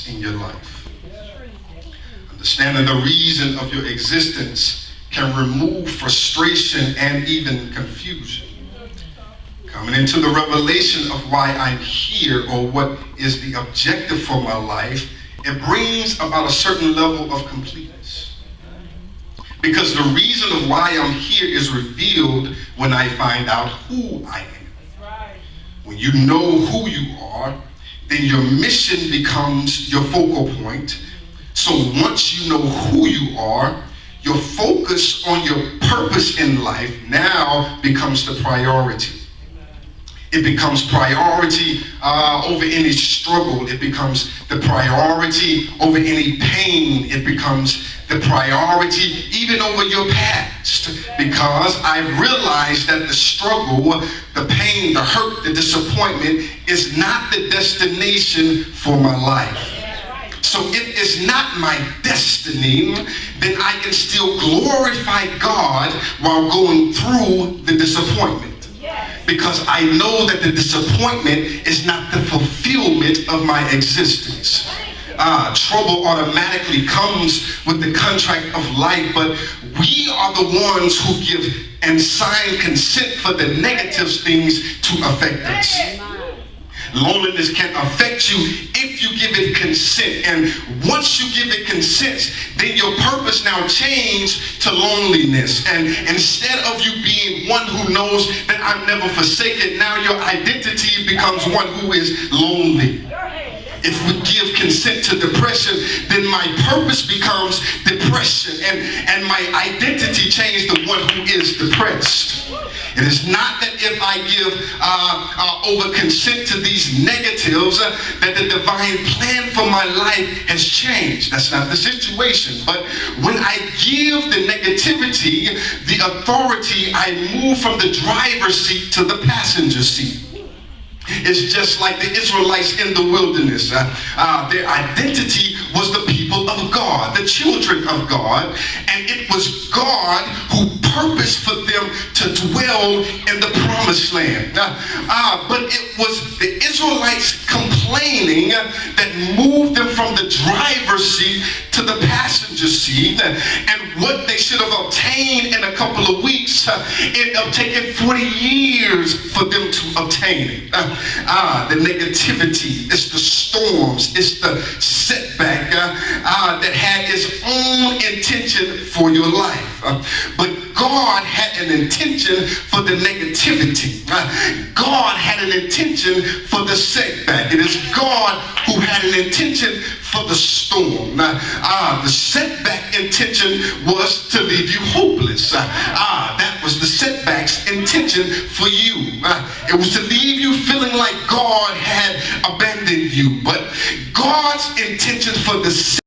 in your life. Understanding the reason of your existence can remove frustration and even confusion. Coming into the revelation of why I'm here, or what is the objective for my life, it brings about a certain level of completeness. Because the reason of why I'm here is revealed when I find out who I am. When you know who you are, then your mission becomes your focal point. So once you know who you are, your focus on your purpose in life now becomes the priority. It becomes priority over any struggle. It becomes the priority over any pain. It becomes the priority even over your past. Because I realized that the struggle, the pain, the hurt, the disappointment is not the destination for my life. So if it's not my destiny, then I can still glorify God while going through the disappointment. Because I know that the disappointment is not the fulfillment of my existence. Trouble automatically comes with the contract of life, but we are the ones who give and sign consent for the negative things to affect us. Loneliness can affect you if you give it consent. And once you give it consent, then your purpose now changes to loneliness. And instead of you being one who knows that I'm never forsaken, now your identity becomes one who is lonely. If we give consent to depression, then my purpose becomes depression, and my identity changes to one who is depressed. It is not that if I give over consent to these negatives that the divine plan for my life has changed. That's not the situation. But when I give the negativity the authority, I move from the driver's seat to the passenger seat. It's just like the Israelites in the wilderness. Their identity was the people of God, the children of God, and it was God who purposed for them to dwell in the promised land. But it was the Israelites complaining that moved them from the driver's seat to the passenger seat, and what they should have obtained in a couple of weeks ended up taking 40 years for them to obtain it. The negativity, it's the storms, it's the setback that had its own intention for your life. But God had an intention for the negativity. God had an intention for the setback. It is God who had an intention for the storm. The setback intention was to leave you hopeless. That was the setback's intention for you. It was to leave you feeling like God had abandoned you. But God's intention for the